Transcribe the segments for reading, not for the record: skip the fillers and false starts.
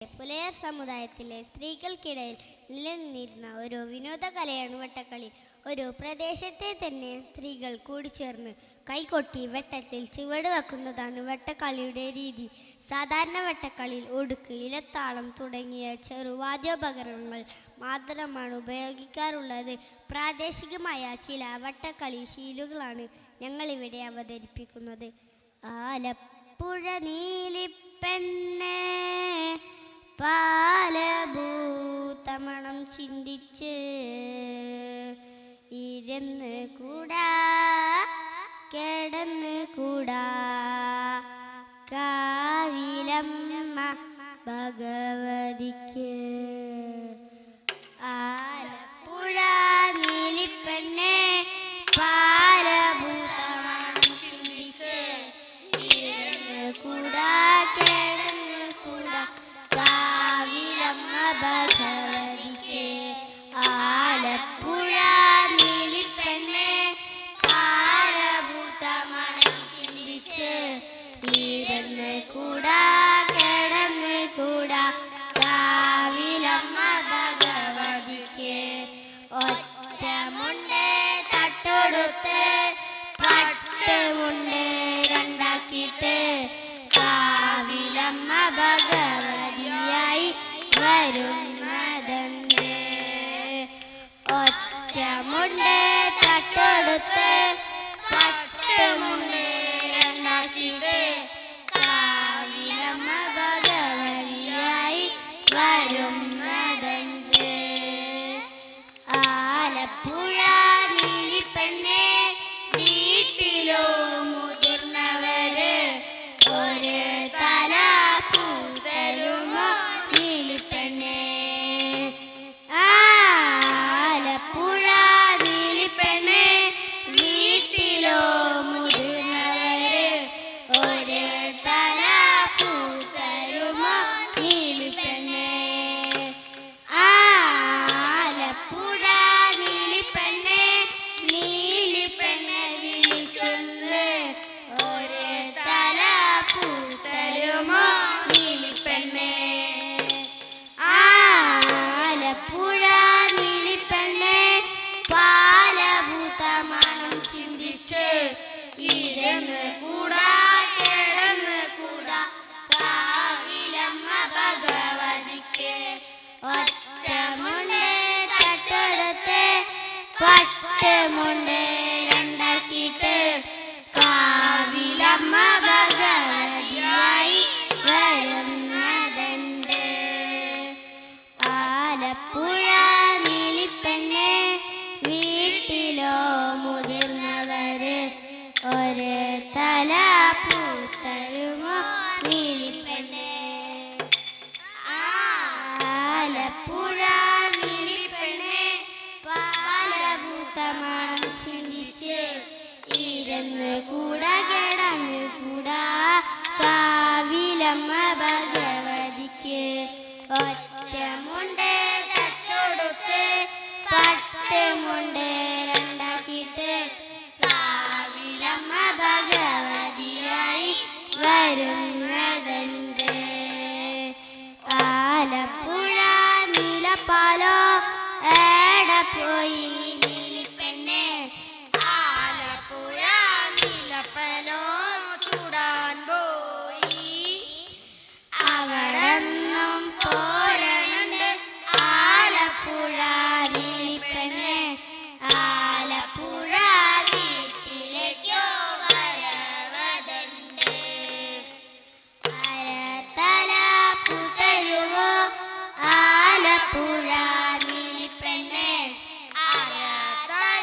പുലയർ സമുദായത്തിലെ സ്ത്രീകൾക്കിടയിൽ നിലനിന്നിരുന്ന ഒരു വിനോദകലയാണ് വട്ടക്കളി. ഒരു പ്രദേശത്തെ തന്നെ സ്ത്രീകൾ കൂടിച്ചേർന്ന് കൈകൊട്ടി വെട്ടത്തിൽ ചുവട് വെക്കുന്നതാണ് വട്ടക്കളിയുടെ രീതി. സാധാരണ വട്ടക്കളിയിൽ ഒടുക്ക്, ഇലത്താളം തുടങ്ങിയ ചെറുവാദ്യോപകരണങ്ങൾ മാത്രമാണ് ഉപയോഗിക്കാറുള്ളത്. പ്രാദേശികമായ ചില വട്ടക്കളി ശീലുകളാണ് ഞങ്ങളിവിടെ അവതരിപ്പിക്കുന്നത്. ആലപ്പുഴ നീലിപ്പെണ്ണേ പാലഭൂതമണം ചിന്തിച്ച് ഇരുന്ന് കൂടാ കിടന്ന് കൂടാ കാവിലമ്മ ഭഗവതിക്ക്. ആലപ്പുഴ നീലിപ്പെണ്ണേ പാലഭൂതമണം ചിന്തിച്ച് ഇരുന്ന് കൂടാ കിടന്ന് കൂടാ കാവിലമ്മ ഭഗവതിക്ക്. ആലപ്പുഴ നീലിപ്പെണ്ണേ പാലഭൂതമണം ചിന്തിച്ച് ഇരുന്ന് കൂടാ കിടന്ന് കൂടാ കാവിലമ്മ ഭഗവതിക്ക്. ഒറ്റമുണ്ട് തട്ടൊടുത്ത് പട്ടുമുണ്ട് രണ്ടാക്കിയിട്ട് കാവിലമ്മ ഭഗവതിയായി വരുന്നതെന്ത്. ഒറ്റമുണ്ട് തട്ടൊടുത്ത് പട്ടുമുണ്ട് രണ്ടാക്കിയിട്ട് കാവിലമ്മ ഭഗവതിയായി വരുന്നതെന്ത്. ആലപ്പുഴ നീലിപ്പെണ്ണേ വീട്ടിലോ മുതിർന്നവര് ഒരു തല പൂത്തരുമോ നീലിപ്പെണ്ണേ. ആലപ്പുഴ നീലിപ്പെണ്ണേ വീട്ടിലോ മുതിർന്നവര് ഒരു തല പൂത്തരുമോ നീലിപ്പെണ്ണേ. ആലപ്പുഴ നീലിപ്പെണ്ണേ നീലിപ്പെണ്ണെ വിളിക്കുന്നു ഒരു തല പൂത്തരുമോ നീലിപ്പെണ്ണേ. ആലപ്പുഴ നീലിപ്പെണ്ണേ പാലഭൂതമണം ചിന്തിച്ച് ഇരുന്ന് കൂടാ കിടന്ന് കൂടാ കാവിലമ്മ ഭഗവതിക്ക്. ഒറ്റമുണ്ട് തട്ടൊടുത്ത് പട്ടുമുണ്ട് രണ്ടാക്കിയിട്ട് കാവിലമ്മ ഭഗവതിയായി വരുന്നതുണ്ട്. ആലപ്പുഴ നീലിപ്പെണ്ണേ വീട്ടിലോ മുതിർന്നവര് ഒരു തല പൂത്തരുമോ നീലിപ്പെണ്ണേ. ആലപ്പുഴ നീലിപ്പെണ്ണേ പാലഭൂതമണം ചിന്തിച്ച് ഇരുന്ന് കൂടാ കിടന്ന് കൂടാ കാവിലമ്മ ഭഗവതിക്ക്. ഒറ്റമുണ്ട് തട്ടൊടുത്ത് പട്ടുമുണ്ട് രണ്ടാക്കിയിട്ട് കാവിലമ്മ ഭഗവതിയായി വരുന്നതുണ്ട്. ആലപ്പുഴ നീലപ്പാലോ എടെ പോയി നീലിപ്പെണ്ണേ. ആലപ്പുഴ നീലപ്പനോ ചൂടാൻ പോയി അവിടെന്നും പോരണുണ്ട് ആലപ്പുഴ നീലിപ്പെണ്ണേ. ആലപ്പുഴ വീട്ടിലേക്കോ വരവതുണ്ട്. അരതല പൂത്തരുവോ ആലപ്പുഴ നീലിപ്പെണ്ണേ. അരതല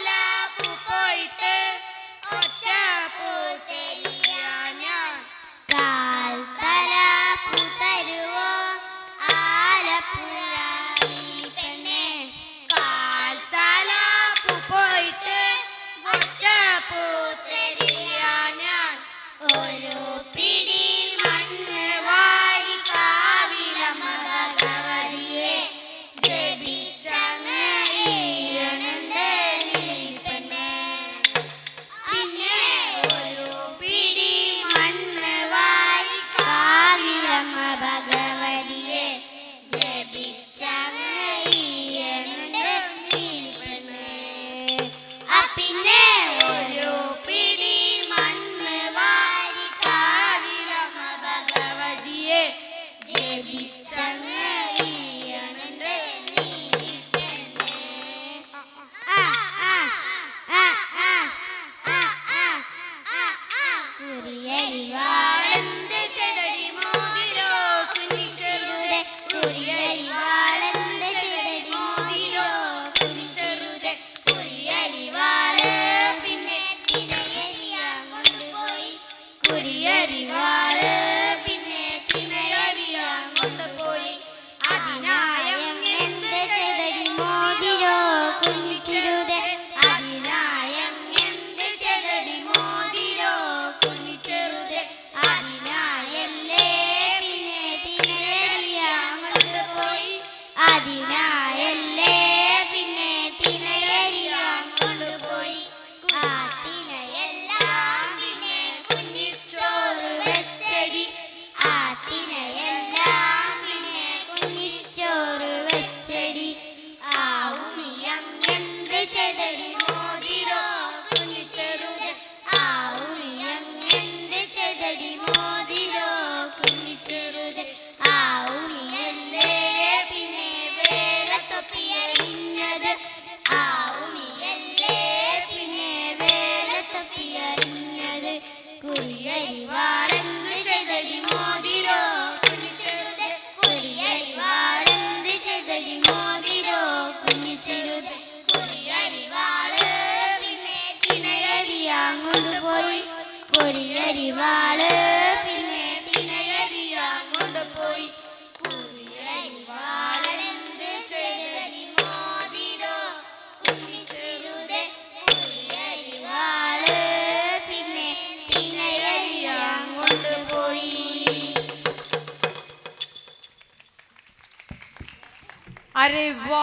തിരിച്ചങ്ങ് വീഴണുണ്ട് നീലിപ്പെണ്ണേ. കുറിയരിവാളെന്ത് ചെതടി മോതിരോ കുഞ്ഞിച്ചെറുതെ, കുറിയരിവാളെന്ത് ചെതടി മോതിരോ കുഞ്ഞിച്ചെറുതെ. കുറിയരിവാള് പിന്നെ തിനയരിയാൻ കൊണ്ടുപോയി, കുറിയരിവാള് പിന്നെ തിനയരിയാൻ കൊണ്ടുപോയി. അതിനായം എന്ത് ചെതടി മോതിരോ കുഞ്ഞിച്ചെറുതെ, അതിനായം എന്ത് ചെതടി മോതിരോ കുഞ്ഞിച്ചെറുതെ. അതിനായല്ലേ പിന്നെ തിനയരിയാൻ കൊണ്ടുപോയി, അതിനായല്ലേ പിന്നെ തിനയരിയാൻ കൊണ്ടുപോയി. ആ തിനയെല്ലാം പിന്നെ കുഞ്ഞിച്ചോറ് വെച്ചടി, ആ തിനയെല്ലാം പിന്നെ കുഞ്ഞിച്ചോറ് വെച്ചടി. ആ ഉമിയങ്ങെന്ത് ചെതടി മോതിരോ കുഞ്ഞിച്ചെറുതെ, ആ ഉമിയങ്ങെന്ത് ചെതടി മോതിരോ കുഞ്ഞിച്ചെറുതെ. ആ ഉമിയല്ലേ പിന്നെ വേലത്തൊപ്പിയറിഞ്ഞത്, ആ ഉമിയല്ലേ പിന്നെ വേലത്തൊപ്പിയറിഞ്ഞത്. കുറിയരിവാളെന്ത് ചെതടി മോതിരോ കുഞ്ഞിച്ചെറുതെ, കുറിയരിവാളെന്ത് ചെതടി മോതിരോ കുഞ്ഞിച്ചെറുതെ. കുറിയരിവാള് പിന്നെ തിനയരിയാൻ കൊണ്ടുപോയി, കുറിയരിവാള് പിന്നെ തിനയരിയാൻ കൊണ്ടുപോയി. കുറിയരിവാളെന്ത് ചെതടി മോതിരോ കുഞ്ഞിച്ചെറുതെ, കുറിയരിവാള് പിന്നെ തിനയരിയാൻ കൊണ്ടുപോയി. अरे वाह।